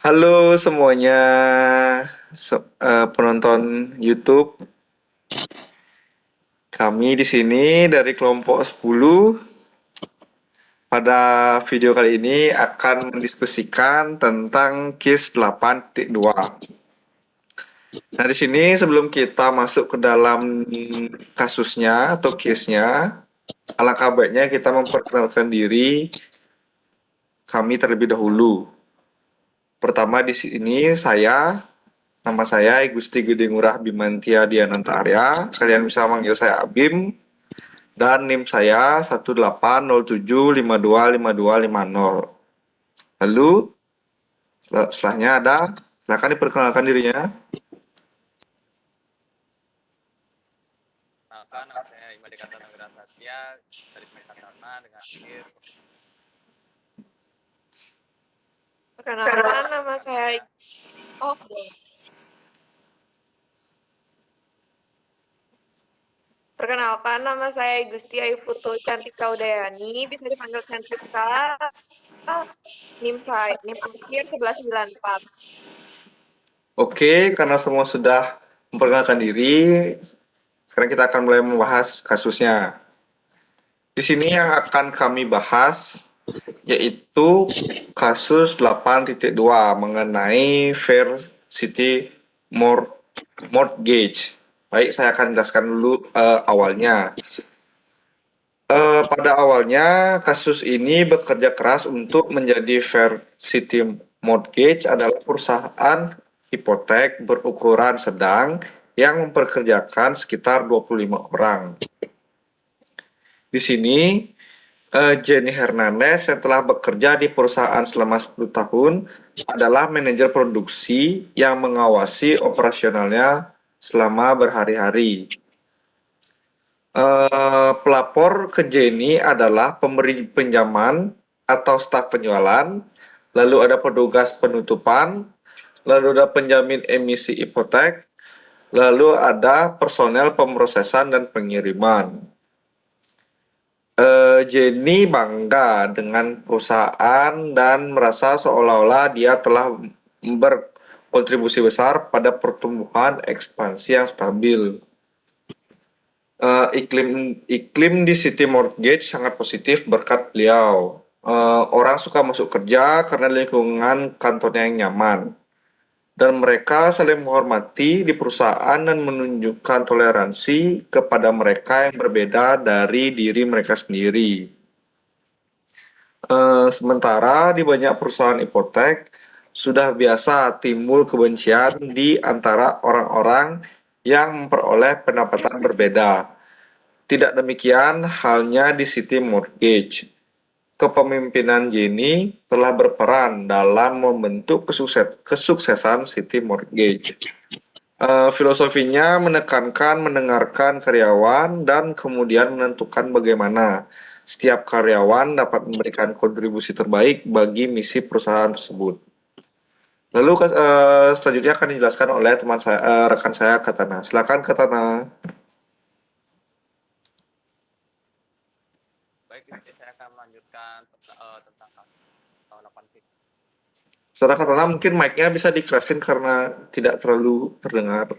Halo semuanya, penonton YouTube. Kami di sini dari kelompok 10. Pada video kali ini akan mendiskusikan tentang case 8.2. Nah, di sini sebelum kita masuk ke dalam kasusnya atau case-nya, alangkah baiknya kita memperkenalkan diri kami terlebih dahulu. Pertama di sini nama saya Gusti Gede Ngurah Bimantia Diananta Arya. Kalian bisa manggil saya Abim. Dan NIM saya 18075252250. Lalu setelahnya ada, silakan diperkenalkan dirinya. Perkenalkan, nama saya Imade Kata Nagra Satya dari semester 5 dengan akhir. Perkenalkan nama saya Oh, Perkenalkan nama saya Gusti Ayu Putu Cantika Udayani, bisa dipanggil Cantika. NIM akhir 1194. Oke, karena semua sudah memperkenalkan diri, sekarang kita akan mulai membahas kasusnya. Di sini yang akan kami bahas yaitu kasus 8.2 mengenai Fair City Mortgage. Baik, saya akan jelaskan dulu awalnya. Pada awalnya, kasus ini bekerja keras untuk menjadi Fair City Mortgage adalah perusahaan hipotek berukuran sedang yang memperkerjakan sekitar 25 orang. Di sini, Jenny Hernandez yang telah bekerja di perusahaan selama 10 tahun adalah manajer produksi yang mengawasi operasionalnya selama berhari-hari. Pelapor ke Jenny adalah pemberi pinjaman atau staf penjualan, lalu ada petugas penutupan, lalu ada penjamin emisi hipotek, lalu ada personel pemrosesan dan pengiriman. Jenny bangga dengan perusahaan dan merasa seolah-olah dia telah berkontribusi besar pada pertumbuhan ekspansi yang stabil. Iklim di City Mortgage sangat positif berkat beliau. Orang suka masuk kerja karena lingkungan kantornya yang nyaman. Dan mereka saling menghormati di perusahaan dan menunjukkan toleransi kepada mereka yang berbeda dari diri mereka sendiri. Sementara di banyak perusahaan hipotek, sudah biasa timbul kebencian di antara orang-orang yang memperoleh pendapatan berbeda. Tidak demikian halnya di City Mortgage. Kepemimpinan Jenny telah berperan dalam membentuk kesuksesan City Mortgage. Filosofinya menekankan mendengarkan karyawan dan kemudian menentukan bagaimana setiap karyawan dapat memberikan kontribusi terbaik bagi misi perusahaan tersebut. Lalu selanjutnya akan dijelaskan oleh teman saya, rekan saya Katana. Silakan Katana. Baik, di sini saya akan melanjutkan tentang tahun 8. Saudara Katana mungkin mic-nya bisa dikerasin karena tidak terlalu terdengar.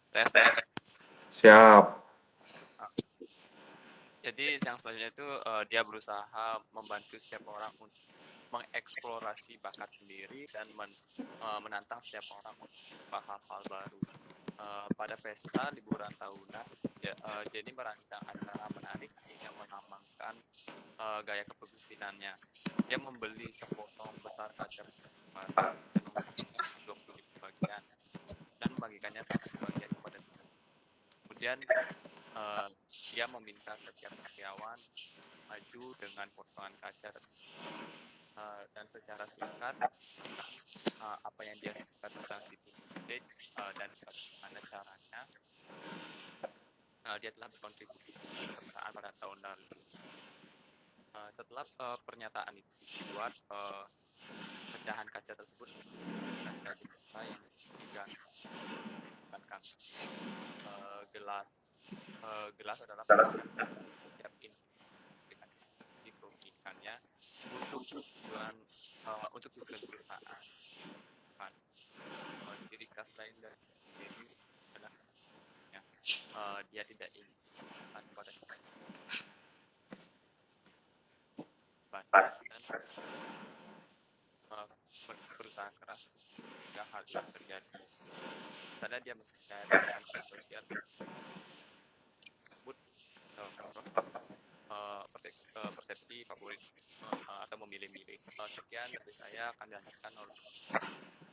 Tes. Siap. Jadi yang selanjutnya itu dia berusaha membantu setiap orang untuk mengeksplorasi bakat sendiri dan menantang setiap orang untuk hal-hal baru. Pada pesta liburan tahunan, Jenny merancang acara menarik yang melambangkan gaya kepemimpinannya. Dia membeli sepotong besar kaca baru dan memberinya 25 bagian dan membagikannya satu bagian kepada setiap. Kemudian dia meminta setiap karyawan maju dengan potongan kaca tersebut dan secara singkat apa yang dia suka tentang City Mortgage dan bagaimana caranya dia telah berkontribusi ke perusahaan pada tahun lalu. Setelah pernyataan itu dibuat, pecahan kaca tersebut kaca jendela yang digantungkan. Gelas adalah setiap fungsi keunikannya untuk tujuan untuk tujuan perusahaan. Kan, ciri khas lain dari Denny adalah dia tidak ingin pesan pada dan berusaha keras jika hal itu terjadi. Misalnya dia mencari sanksi sosial tersebut, persepsi favorit atau memilih-milih. Sekian dari saya akan dilanjutkan oleh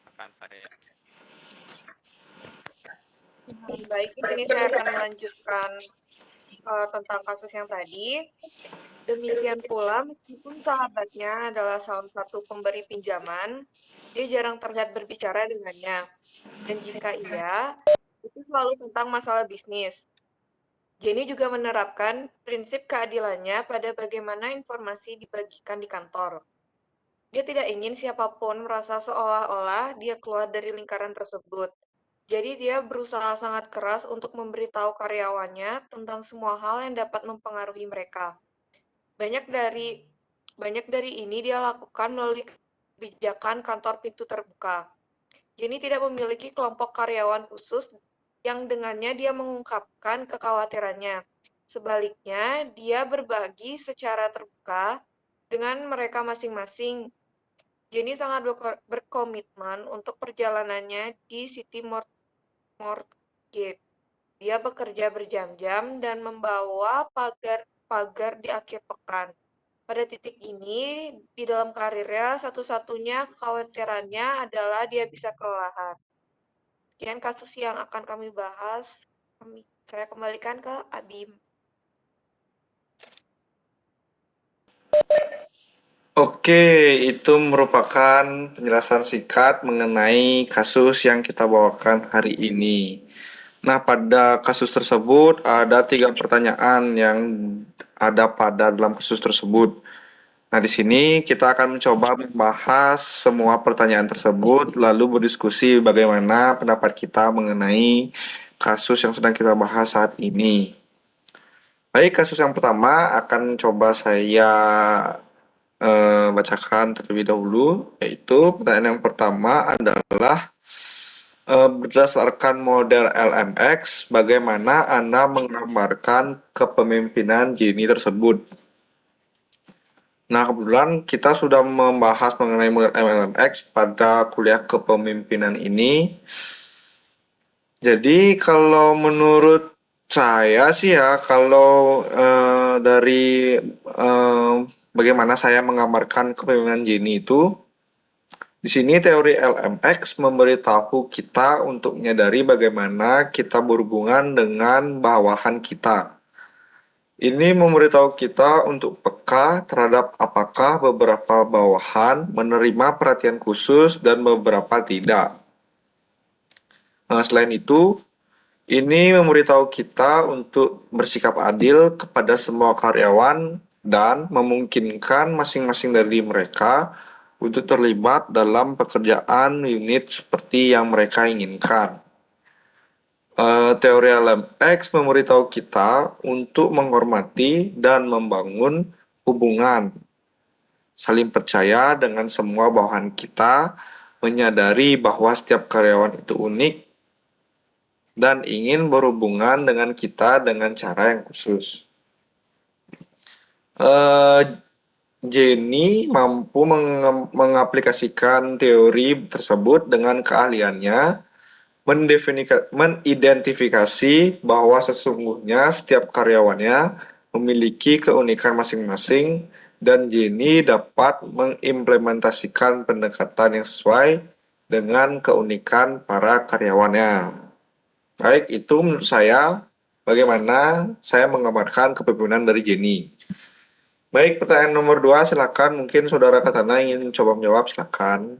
rekan saya. Baik, di sini saya akan melanjutkan tentang kasus yang tadi. Demikian pula, meskipun sahabatnya adalah salah satu pemberi pinjaman, dia jarang terlihat berbicara dengannya. Dan jika iya, itu selalu tentang masalah bisnis. Jenny juga menerapkan prinsip keadilannya pada bagaimana informasi dibagikan di kantor. Dia tidak ingin siapapun merasa seolah-olah dia keluar dari lingkaran tersebut. Jadi dia berusaha sangat keras untuk memberitahu karyawannya tentang semua hal yang dapat mempengaruhi mereka. Banyak dari ini dia lakukan melalui kebijakan kantor pintu terbuka. Jenny tidak memiliki kelompok karyawan khusus yang dengannya dia mengungkapkan kekhawatirannya. Sebaliknya, dia berbagi secara terbuka dengan mereka masing-masing. Jenny sangat berkomitmen untuk perjalanannya di City Mortgage. Dia bekerja berjam-jam dan membawa pagar di akhir pekan. Pada titik ini, di dalam karirnya, satu-satunya kekhawatirannya adalah dia bisa kelelahan. Sekian kasus yang akan kami bahas. Saya kembalikan ke Abim. Oke, itu merupakan penjelasan singkat mengenai kasus yang kita bawakan hari ini. Nah, pada kasus tersebut ada 3 pertanyaan yang ada pada dalam kasus tersebut. Nah, di sini kita akan mencoba membahas semua pertanyaan tersebut, lalu berdiskusi bagaimana pendapat kita mengenai kasus yang sedang kita bahas saat ini. Baik, kasus yang pertama akan coba saya bacakan terlebih dahulu, yaitu pertanyaan yang pertama adalah berdasarkan model LMX, bagaimana Anda menggambarkan kepemimpinan Jenny tersebut? Nah, kebetulan kita sudah membahas mengenai model LMX pada kuliah kepemimpinan ini. Jadi, kalau menurut saya sih ya, kalau dari bagaimana saya menggambarkan kepemimpinan Jenny itu, di sini teori LMX memberitahu kita untuk menyadari bagaimana kita berhubungan dengan bawahan kita. Ini memberitahu kita untuk peka terhadap apakah beberapa bawahan menerima perhatian khusus dan beberapa tidak. Nah, selain itu, ini memberitahu kita untuk bersikap adil kepada semua karyawan dan memungkinkan masing-masing dari mereka untuk terlibat dalam pekerjaan unit seperti yang mereka inginkan. Teori LMX memberitahu kita untuk menghormati dan membangun hubungan saling percaya dengan semua bawahan kita, menyadari bahwa setiap karyawan itu unik dan ingin berhubungan dengan kita dengan cara yang khusus. Jenny mampu mengaplikasikan teori tersebut dengan keahliannya mengidentifikasi bahwa sesungguhnya setiap karyawannya memiliki keunikan masing-masing dan Jenny dapat mengimplementasikan pendekatan yang sesuai dengan keunikan para karyawannya. Baik, itu menurut saya bagaimana saya menggambarkan kepemimpinan dari Jenny. Baik, pertanyaan nomor 2, silakan. Mungkin Saudara Katana ingin coba menjawab, silakan.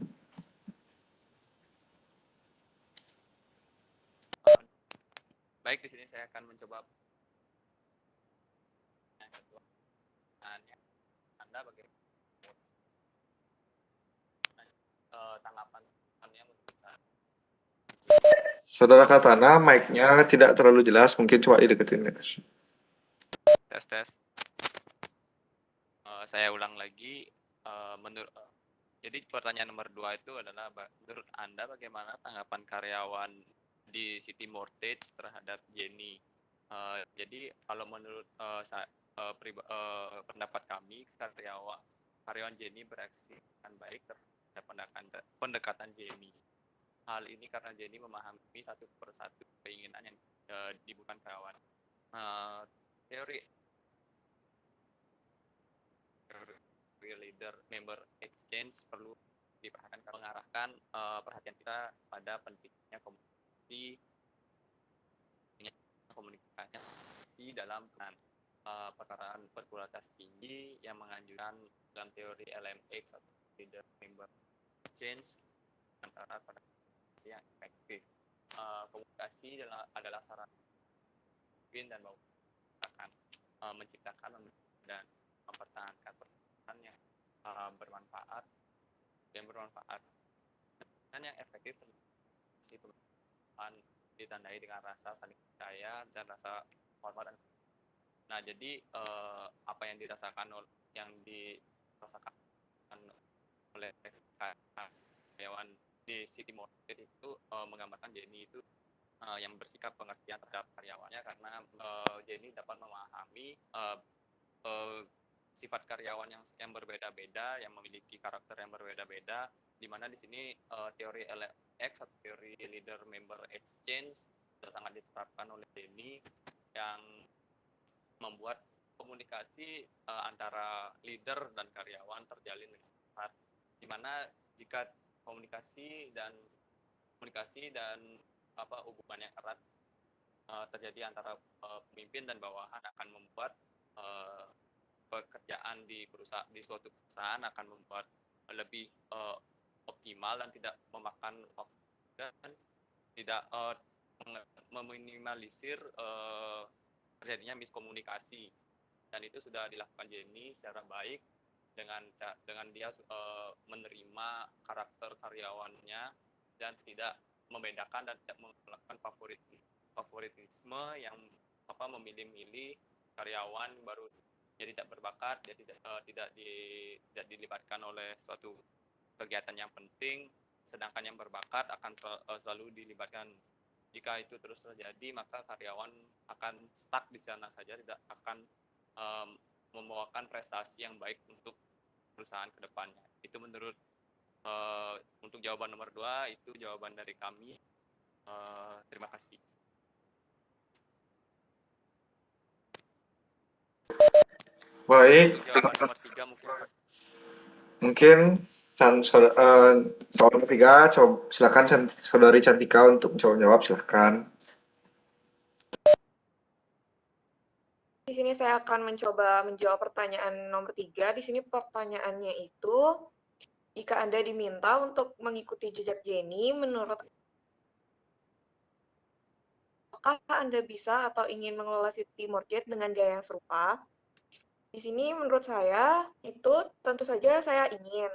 Baik, di sini saya akan mencoba Anda bagaimana tanggapannya menurut saya. Saudara Katana, mic-nya tidak terlalu jelas, mungkin coba dideketin. Tes. Saya ulang lagi. Jadi pertanyaan nomor 2 itu adalah menurut Anda bagaimana tanggapan karyawan di City Mortgage terhadap Jenny? Jadi kalau menurut pendapat kami, karyawan Jenny bereaksi dengan baik terhadap pendekatan Jenny. Hal ini karena Jenny memahami satu persatu keinginan yang dibutuhkan karyawan. Teori leader member exchange perlu diperhatikan mengarahkan perhatian kita pada pentingnya komunikasi dalam perkaraan berkualitas tinggi yang menganjurkan dalam teori LMX atau leader member exchange antara komunikasi yang efektif. Komunikasi adalah sarana dan akan menciptakan dan mempertahankan pertemanan yang bermanfaat dan yang efektif ditandai dengan rasa saling percaya dan rasa hormat. Nah, jadi apa yang dirasakan oleh karyawan di City Mortgage itu menggambarkan Jenny itu yang bersikap pengertian terhadap karyawannya karena Jenny dapat memahami sifat karyawan yang berbeda-beda, yang memiliki karakter yang berbeda-beda, di mana di sini teori LX atau teori leader member exchange sudah sangat diterapkan oleh Jenny yang membuat komunikasi antara leader dan karyawan terjalin dengan cepat, di mana jika komunikasi dan hubungan yang erat terjadi antara pemimpin dan bawahan akan membuat pekerjaan di suatu perusahaan akan membuat lebih optimal dan tidak memakan waktu dan tidak meminimalisir terjadinya miskomunikasi. Dan itu sudah dilakukan Jenny secara baik dengan dia menerima karakter karyawannya dan tidak membedakan dan tidak melakukan favoritisme yang memilih-milih karyawan baru jadi tidak berbakat, jadi tidak dilibatkan oleh suatu kegiatan yang penting, sedangkan yang berbakat akan selalu dilibatkan. Jika itu terus terjadi, maka karyawan akan stuck di sana saja, tidak akan membawakan prestasi yang baik untuk perusahaan ke depannya. Itu menurut untuk jawaban nomor 2, itu jawaban dari kami. Terima kasih. Baik, Untuk jawaban nomor 3 mungkin soal nomor 3, silakan Saudari Cantika untuk menjawab, silakan. Di sini saya akan mencoba menjawab pertanyaan nomor 3. Di sini pertanyaannya itu, jika Anda diminta untuk mengikuti jejak Jenny, menurut apakah Anda bisa atau ingin mengelola City Mortgage dengan gaya yang serupa? Di sini menurut saya, itu tentu saja saya ingin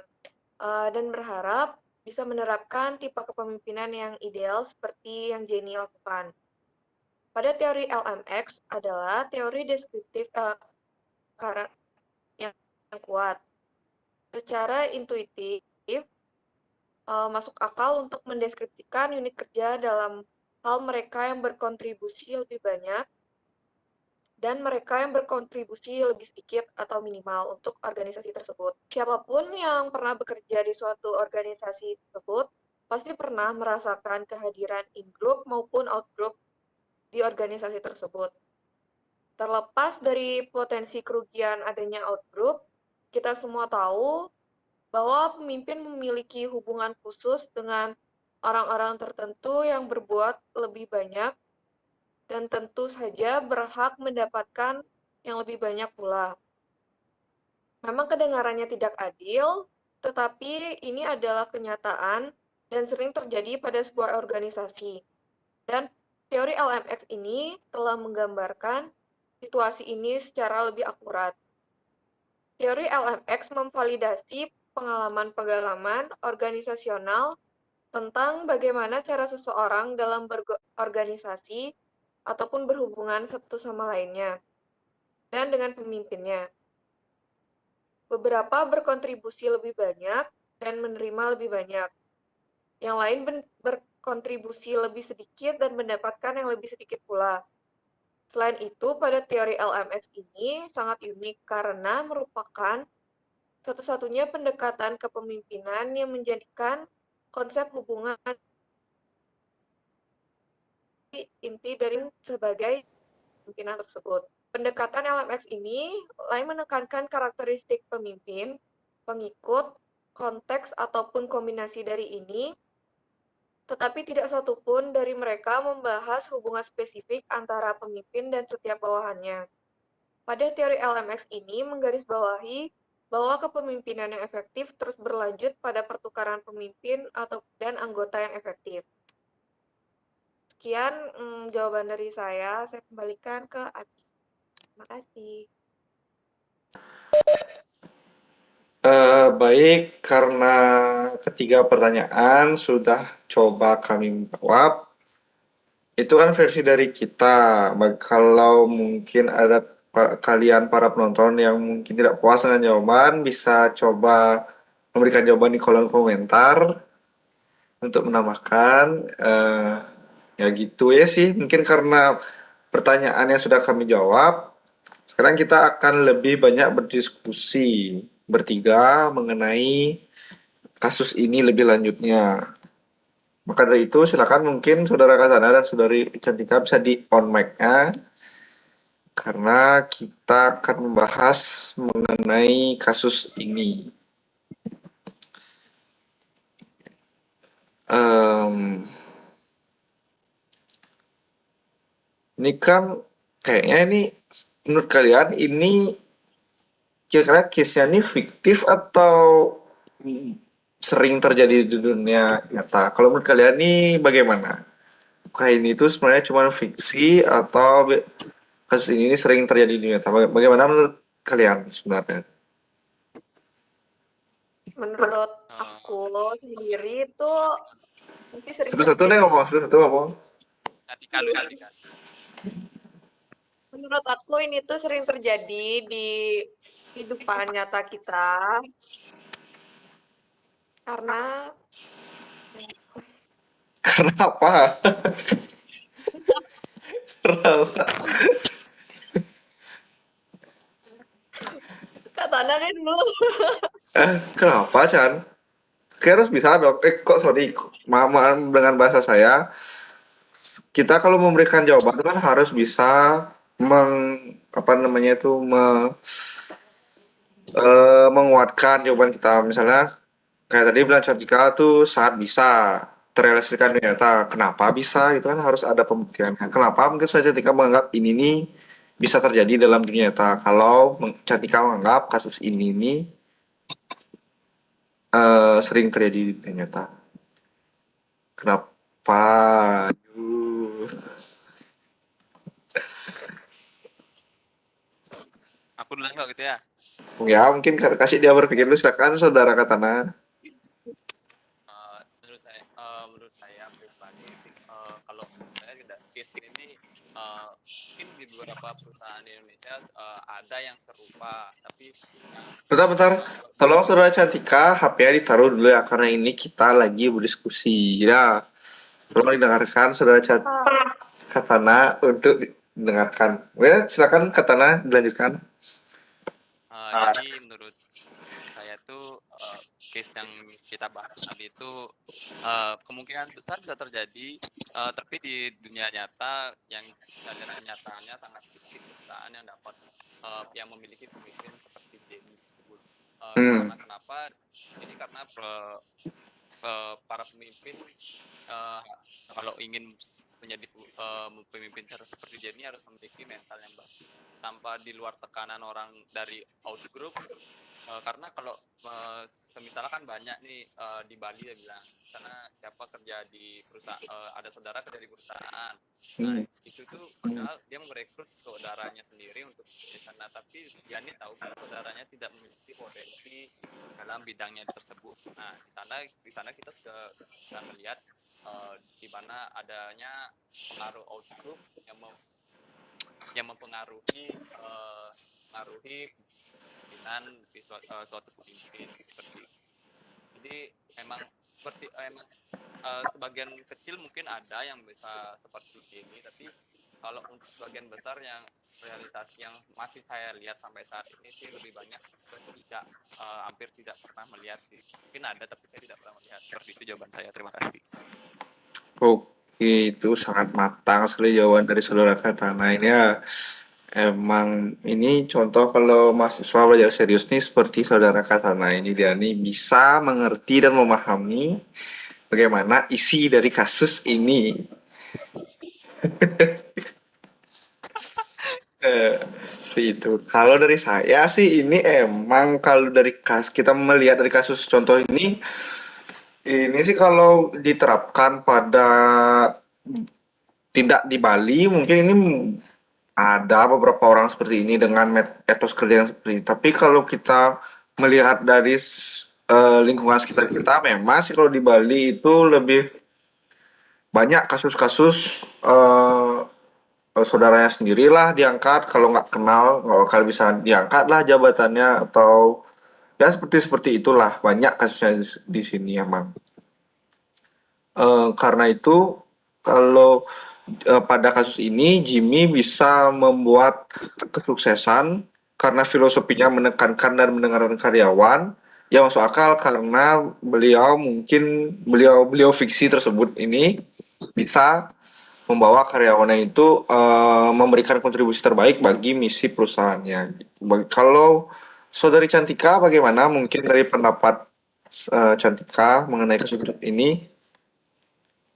dan berharap bisa menerapkan tipe kepemimpinan yang ideal seperti yang Jenny lakukan. Pada teori LMX adalah teori deskriptif yang kuat. Secara intuitif, masuk akal untuk mendeskripsikan unit kerja dalam hal mereka yang berkontribusi lebih banyak dan mereka yang berkontribusi lebih sedikit atau minimal untuk organisasi tersebut. Siapapun yang pernah bekerja di suatu organisasi tersebut pasti pernah merasakan kehadiran in-group maupun out-group di organisasi tersebut. Terlepas dari potensi kerugian adanya out-group, kita semua tahu bahwa pemimpin memiliki hubungan khusus dengan orang-orang tertentu yang berbuat lebih banyak dan tentu saja berhak mendapatkan yang lebih banyak pula. Memang kedengarannya tidak adil, tetapi ini adalah kenyataan dan sering terjadi pada sebuah organisasi. Dan teori LMX ini telah menggambarkan situasi ini secara lebih akurat. Teori LMX memvalidasi pengalaman-pengalaman organisasional tentang bagaimana cara seseorang dalam berorganisasi ataupun berhubungan satu sama lainnya, dan dengan pemimpinnya. Beberapa berkontribusi lebih banyak, dan menerima lebih banyak. Yang lain berkontribusi lebih sedikit dan mendapatkan yang lebih sedikit pula. Selain itu, pada teori LMX ini sangat unik karena merupakan satu-satunya pendekatan kepemimpinan yang menjadikan konsep hubungan inti dari sebagai pimpinan tersebut. Pendekatan LMX ini lain menekankan karakteristik pemimpin, pengikut, konteks ataupun kombinasi dari ini, tetapi tidak satupun dari mereka membahas hubungan spesifik antara pemimpin dan setiap bawahannya. Pada teori LMX ini menggarisbawahi bahwa kepemimpinan yang efektif terus berlanjut pada pertukaran pemimpin dan anggota yang efektif. Sekian jawaban dari saya kembalikan ke Abi. Terima kasih. Baik, karena ketiga pertanyaan sudah coba kami jawab. Itu kan versi dari kita. Kalau mungkin ada kalian para penonton yang mungkin tidak puas dengan jawaban, bisa coba memberikan jawaban di kolom komentar untuk menambahkan. Ya gitu ya sih. Mungkin karena pertanyaannya sudah kami jawab, sekarang kita akan lebih banyak berdiskusi bertiga mengenai kasus ini lebih lanjutnya. Maka dari itu silakan mungkin saudara Kasana dan saudari Cantika bisa di on mic-nya karena kita akan membahas mengenai kasus ini. Em, ini kan kayaknya ini menurut kalian ini kira-kira case-nya ini fiktif atau sering terjadi di dunia nyata? Kalau menurut kalian ini bagaimana? Apakah ini tuh sebenarnya cuma fiksi atau kasus ini sering terjadi di dunia nyata? Bagaimana menurut kalian sebenarnya? Menurut Eh, aku sendiri itu mungkin sering Satu-satu deh terjadi. ngomong, satu-satu ngomong. Atika dulu, Atika. Menurut aku ini tuh sering terjadi di kehidupan nyata kita karena Kenapa? Kenapa? katanya kan dulu. Kenapa, Chan? Kayak harus bisa dong. Kok sorry, maaf dengan bahasa saya. Kita kalau memberikan jawaban kan harus bisa apa namanya itu menguatkan jawaban kita. Misalnya kayak tadi bilang Cantika tuh sangat bisa terrealisasikan di nyata. Kenapa bisa? Itu kan harus ada pembuktiannya. Kenapa mungkin saja Cantika menganggap ini nih bisa terjadi dalam dunia nyata. Kalau Cantika menganggap kasus ini nih sering terjadi di dunia nyata. Kenapa? Aduh. Aku duluan kok gitu ya. Ya, mungkin kasih dia berpikir dulu. Silakan, Saudara Katana. Menurut saya pribadi sih, kalau saya tidak case ini mungkin di beberapa perusahaan di Indonesia ada yang serupa, tapi yang Bentar-bentar. kalau Tolong Saudara Cantika, HP-nya ditaruh dulu ya, karena ini kita lagi berdiskusi. Ya, tolong didengarkan Saudara Katana untuk didengarkan. Ya, silakan Katana dilanjutkan. jadi menurut saya tuh case yang kita bahas tadi itu kemungkinan besar bisa terjadi, tapi di dunia nyata yang kita lihat kenyataannya sangat sedikit perusahaan yang dapat yang memiliki pemimpin seperti Jenny tersebut. Hmm. Karena kenapa? Ini karena para pemimpin kalau ingin menjadi pemimpin seperti Jenny harus memiliki mental yang baik tanpa di luar tekanan orang dari outgroup. Karena kalau semisalnya kan banyak nih di Bali ya bilang sana siapa kerja di perusahaan, ada saudara kerja di perusahaan. Nah itu tuh padahal dia merekrut saudaranya sendiri untuk di sana, tapi dia nih tahu kan saudaranya tidak memiliki potensi dalam bidangnya tersebut. Nah di sana kita juga bisa melihat di mana adanya pengaruh outgroup yang mempengaruhi pimpinan di suatu pemimpin seperti itu. Jadi emang sebagian kecil mungkin ada yang bisa seperti ini, tapi kalau untuk sebagian besar yang realitas yang masih saya lihat sampai saat ini sih lebih banyak hampir tidak pernah melihat sih. Mungkin ada tapi saya tidak pernah melihat. Seperti itu jawaban saya. Terima kasih. Oke, itu sangat matang sekali jawaban dari saudara Katana ini ya. Emang ini contoh kalau mahasiswa belajar serius nih seperti saudara Katana ini, dia nih bisa mengerti dan memahami bagaimana isi dari kasus ini. Eh, itu. Kalau dari saya sih ini emang kalau dari kita melihat dari kasus contoh ini sih kalau diterapkan pada tidak di Bali mungkin ini ada beberapa orang seperti ini dengan etos kerja yang seperti ini. Tapi kalau kita melihat dari lingkungan sekitar kita, memang sih kalau di Bali itu lebih banyak kasus-kasus saudaranya sendirilah diangkat, kalau nggak kenal nggak bakal bisa diangkat lah jabatannya, atau ya seperti itulah banyak kasusnya di sini emang. Karena itu kalau pada kasus ini Jimmy bisa membuat kesuksesan karena filosofinya menekankan dan mendengarkan karyawan, ya masuk akal karena beliau fiksi tersebut ini bisa membawa karyawannya itu memberikan kontribusi terbaik bagi misi perusahaannya. Kalau Saudari Cantika, bagaimana mungkin dari pendapat Cantika mengenai kasus ini?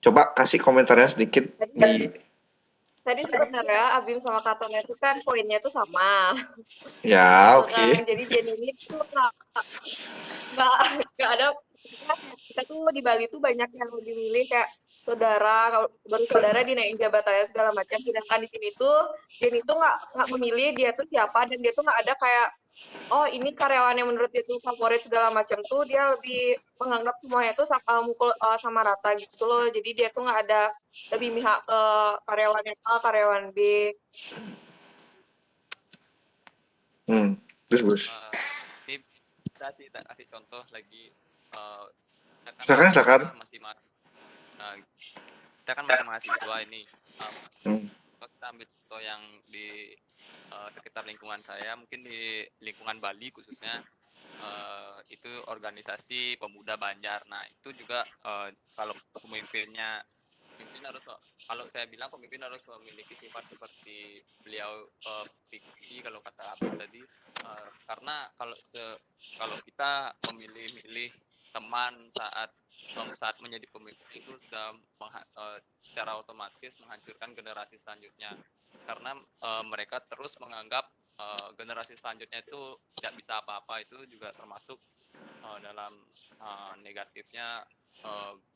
Coba kasih komentarnya sedikit di. Tadi sebenarnya Abim sama Katana itu kan poinnya itu sama. Ya, oke. Jadi Jenny ini tuh nggak nggak ada, kita tuh di Bali tuh banyak yang lebih milih kayak saudara, kalau baru saudara dinaikin jabatannya segala macam, sedangkan di sini tuh Jenny tuh nggak memilih dia tuh siapa, dan dia tuh nggak ada kayak oh ini karyawan yang menurut dia tuh favorit segala macam, tuh dia lebih menganggap semuanya tuh sama rata gitu loh. Jadi dia tuh nggak ada lebih mihak ke karyawan yang A, karyawan B. Terus, Bos. Ini kita kasih contoh lagi. Kita kan Silakan, silakan. Kita kan masih mahasiswa ini. Hmm. Kita ambil contoh yang di sekitar lingkungan saya, mungkin di lingkungan Bali khususnya, itu organisasi pemuda Banjar. Nah itu juga kalau pemimpin harus, kalau saya bilang pemimpin harus memiliki sifat seperti beliau fiksi kalau kata Abim tadi, karena kalau kita memilih-milih teman saat menjadi pemimpin itu sudah secara otomatis menghancurkan generasi selanjutnya, karena mereka terus menganggap generasi selanjutnya itu tidak bisa apa-apa. Itu juga termasuk dalam negatifnya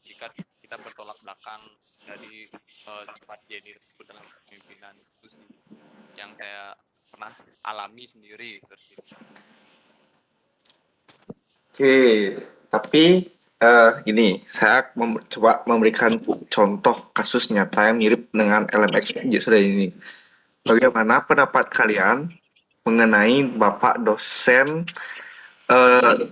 jika kita bertolak belakang dari sifat Jenny tersebut dalam kepemimpinan. Itu sih yang saya pernah alami sendiri seperti itu. Oke, tapi ini saya coba memberikan contoh kasus nyata yang mirip dengan LMX sudah ini. Bagaimana pendapat kalian mengenai Bapak dosen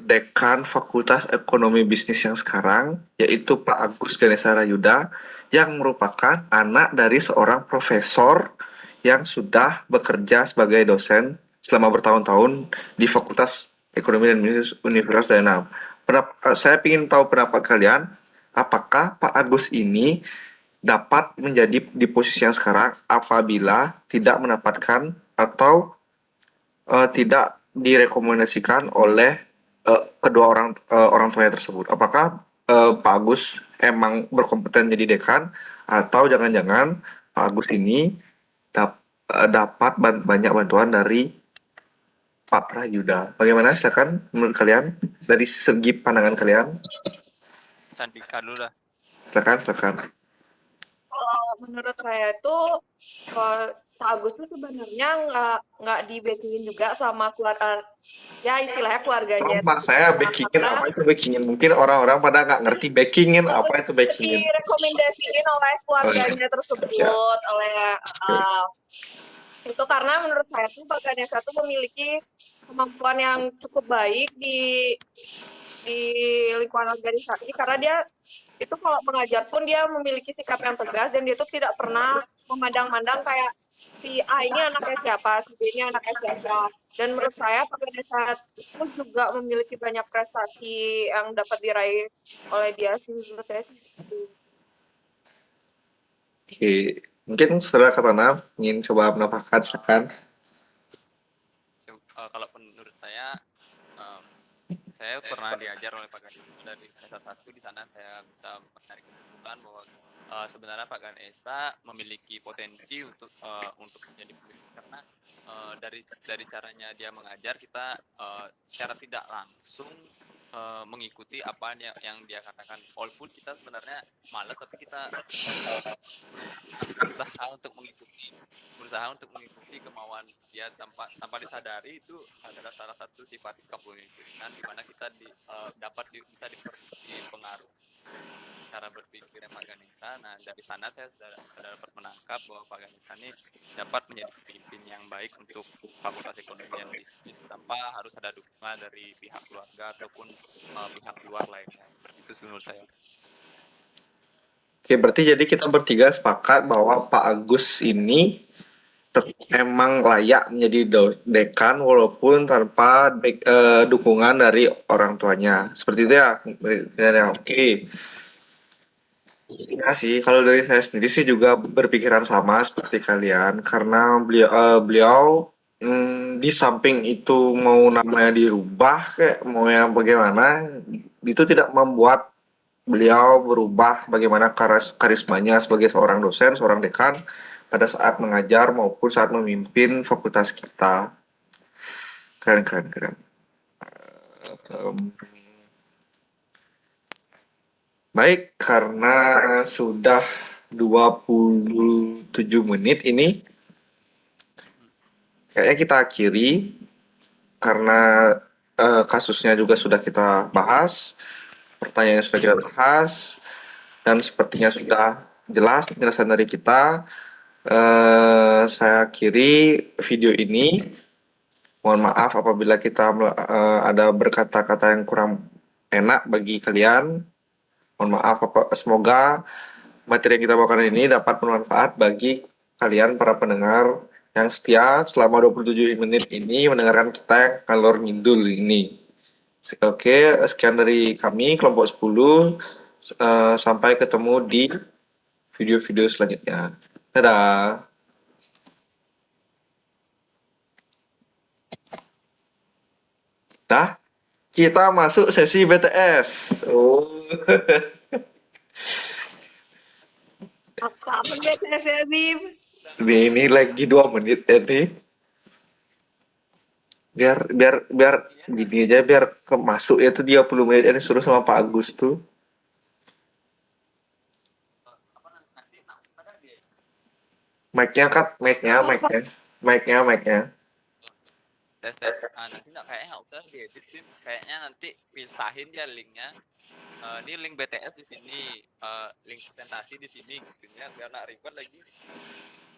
Dekan Fakultas Ekonomi Bisnis yang sekarang, yaitu Pak Agus Ganesha Rayuda, yang merupakan anak dari seorang profesor yang sudah bekerja sebagai dosen selama bertahun-tahun di Fakultas Ekonomi dan Bisnis Universitas Dayanam. Saya ingin tahu pendapat kalian, apakah Pak Agus ini dapat menjadi di posisi yang sekarang apabila tidak mendapatkan atau tidak direkomendasikan oleh kedua orang tuanya tersebut. Apakah Pak Agus emang berkompeten jadi dekan, atau jangan-jangan Pak Agus ini dapat banyak bantuan dari Pak Rayuda? Bagaimana, silakan menurut kalian dari segi pandangan kalian? Candika dulu lah. Silakan. Kalau menurut saya itu Pak Agus tuh sebenarnya nggak di backingin juga sama keluarga, ya istilahnya keluarganya itu Mak saya gimana, backingin, karena apa itu backingin? Mungkin orang-orang pada nggak ngerti backingin, Pak apa Agus itu backingin? direkomendasiin oleh Oh iya, keluarganya siap. tersebut, oleh itu karena menurut saya tuh Pak Ganesha tuh memiliki kemampuan yang cukup baik di di lingkungan organisasi karena dia itu kalau mengajar pun dia memiliki sikap yang tegas dan dia tuh tidak pernah memandang-mandang kayak si A ini anaknya siapa, si B ini anaknya siapa. Dan menurut saya Pak Ganesha itu juga memiliki banyak prestasi yang dapat diraih oleh dia sih menurut saya sih gitu. Oke, mungkin saudara Katana ingin coba menambahkan silakan. Kalau menurut saya pernah diajar oleh Pak Ganesha dari semester 1. Di sana saya bisa menarik kesimpulan bahwa sebenarnya Pak Ganesha memiliki potensi untuk menjadi pemimpin karena dari caranya dia mengajar kita secara tidak langsung mengikuti apa yang dia katakan. Walaupun kita sebenarnya malas, tapi kita berusaha untuk mengikuti kemauan dia tanpa disadari. Itu adalah salah satu sifat kepemimpinan di mana kita bisa dipengaruhi cara berpikir Pak Ganesha. Nah, dari sana saya sudah dapat menangkap bahwa Pak Ganesha ini dapat menjadi pemimpin yang baik untuk Fakultas Ekonomi dan Bisnis tanpa harus ada dukungan dari pihak keluarga ataupun pihak luar lainnya. Itu sih menurut saya. Oke, berarti jadi kita bertiga sepakat bahwa Pak Agus ini emang layak menjadi dekan walaupun tanpa dukungan dari orang tuanya. Seperti itu ya. Oke. Ya sih, kalau dari saya sendiri sih juga berpikiran sama seperti kalian karena beliau di samping itu mau namanya dirubah kayak mau yang bagaimana itu tidak membuat beliau berubah bagaimana karismanya sebagai seorang dosen, seorang dekan pada saat mengajar maupun saat memimpin fakultas kita. Keren, keren, keren. Em, Baik, karena sudah 27 menit ini, kayaknya kita akhiri karena kasusnya juga sudah kita bahas, pertanyaannya sudah kita bahas, dan sepertinya sudah jelas penjelasan dari kita. Saya akhiri video ini. Mohon maaf apabila kita ada berkata-kata yang kurang enak bagi kalian. Mohon maaf, semoga materi yang kita bawakan ini dapat bermanfaat bagi kalian para pendengar yang setia selama 27 menit ini mendengarkan kita yang ngalor ngidul ini. Oke, sekian dari kami kelompok 10. Sampai ketemu di video-video selanjutnya. Dadah. Nah, kita masuk sesi BTS. Oh. Apa BTS ya, Bim? Ini lagi 2 menit ya nih. Biar gini aja biar masuk ya tuh 30 menit ini suruh sama Pak Agus tuh. Mic-nya kat, mic-nya. Tes nanti kayaknya nggak usah diedit, Bim. Kayaknya nanti pisahin ya linknya. Ini link BTS di sini, link presentasi di sini gitu ya, biar nggak ribet lagi.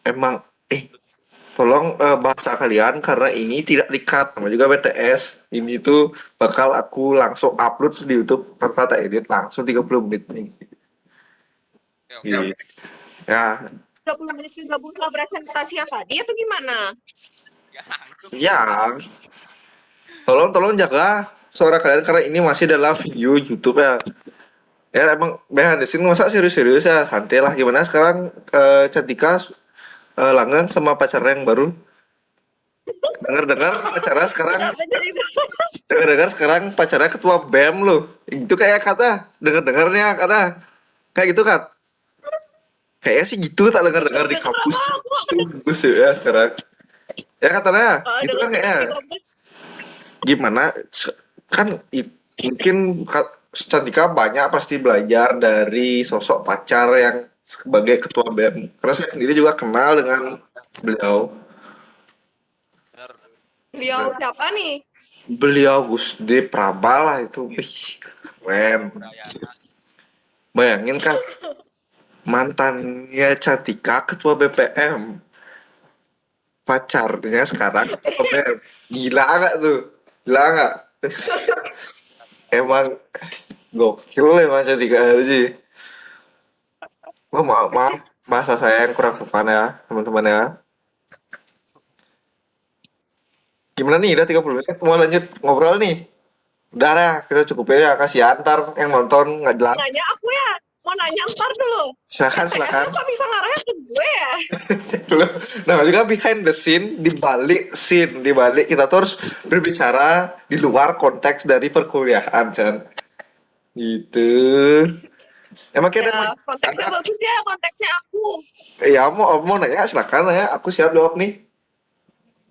Emang tolong bahasa kalian karena ini tidak di-cut sama juga BTS. Ini tuh bakal aku langsung upload di YouTube tanpa tak edit langsung 30 menit nih. Oke. Ya, 30 menit gabung sama presentasi yang tadi atau gimana? ya. Tolong jaga suara kalian karena ini masih dalam video YouTube ya. Ya emang behind the scene masa serius-serius ya santai lah gimana sekarang Cantika langgeng sama pacarnya yang baru dengar-dengar pacarnya sekarang Kenapa jadi dengar-dengar sekarang pacarnya ketua BEM loh itu kayak kata dengar-dengarnya kata kayak gitu kan kayaknya sih gitu tak dengar-dengar di kampus bagus ya sekarang ya katanya gitu kan kayaknya gimana kan mungkin Cantika banyak pasti belajar dari sosok pacar yang sebagai ketua BEM karena saya sendiri juga kenal dengan beliau. beliau siapa nih? Beliau Gusde Praba lah itu. Keren. Bayangin kan mantannya Cantika ketua BPM. Pacarnya sekarang ketua BEM. Gila gak tuh? Gila gak? emang gokil emang Cantika sih. Oh, maaf bahasa saya yang kurang sopan ya teman-teman ya. Gimana nih, udah 30 menit mau lanjut ngobrol nih? Udah dah, kita cukupin ya, kasihan ntar yang nonton nggak jelas. Nanya aku ya, mau nanya ntar dulu. Silakan, silakan. PS-nya kok bisa ngarahnya ke gue ya? Loh, nah juga behind the scene, di balik kita tuh harus berbicara di luar konteks dari perkuliahan, Chan. Gitu. Emang kita Ya, konteksnya ada, bagus ya, konteksnya aku. ya mau nanya silakan ya, aku siap jawab nih.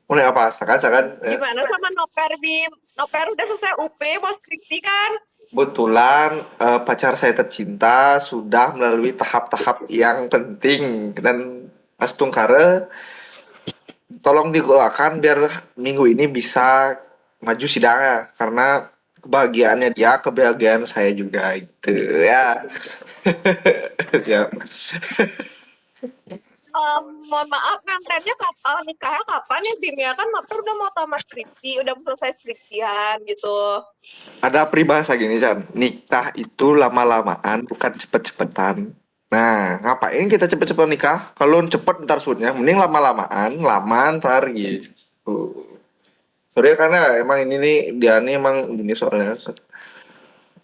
Mau nanya apa? Silakan, silakan. Ya. Gimana sama Noper, Bim? Noper udah selesai UP, mau skripsi kan? Kebetulan pacar saya tercinta sudah melalui tahap-tahap yang penting dan Mas Tungkare tolong didoakan biar minggu ini bisa maju sidangnya karena kebahagiaannya dia kebahagiaan saya juga itu ya. Siap. Mohon maaf, ngantennya kapan, nikahnya kapan ya, Bim ya? Kan Noper udah mau tamat skripsi, udah selesai skripsian gitu. Ada peribahasa gini, Chan, nikah itu lama-lamaan bukan cepet-cepetan. Nah, ngapain kita cepet-cepet nikah? Kalau cepet ntar sebutnya, mending lama-lamaan, lama ntar gitu. Sorry ya, karena emang ini nih, dia nih emang gini soalnya.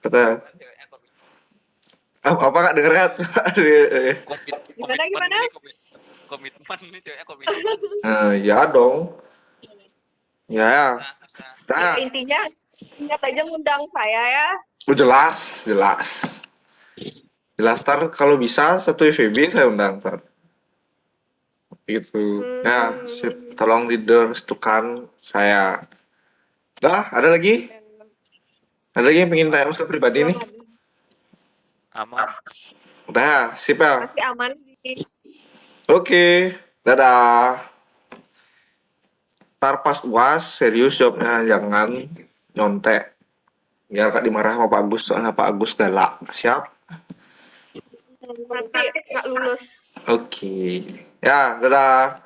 Kata, Kan ceweknya apa kak denger kak? Gimana, komitmen gimana? ini komitmen nih ceweknya komitmen. Ya dong. Ya, ya. Bisa. Ya, Nah, intinya, ingat aja ngundang saya ya. jelas, jelas. Jelas, ntar kalau bisa satu FVB saya undang ntar. Gitu. Ya, sip. Hmm, Tolong direstukan saya. Dah, ada lagi? Ada lagi yang pengen tanya masalah pribadi belum nih? ada. Aman. Udah, sip ya. Masih aman sih. Oke, dadah. Ntar pas UAS, serius jawabnya, jangan nyontek. Biar Kak dimarah sama Pak Agus, soalnya Pak Agus galak. Siap? Nanti nggak lulus. Oke. Ya, dadah.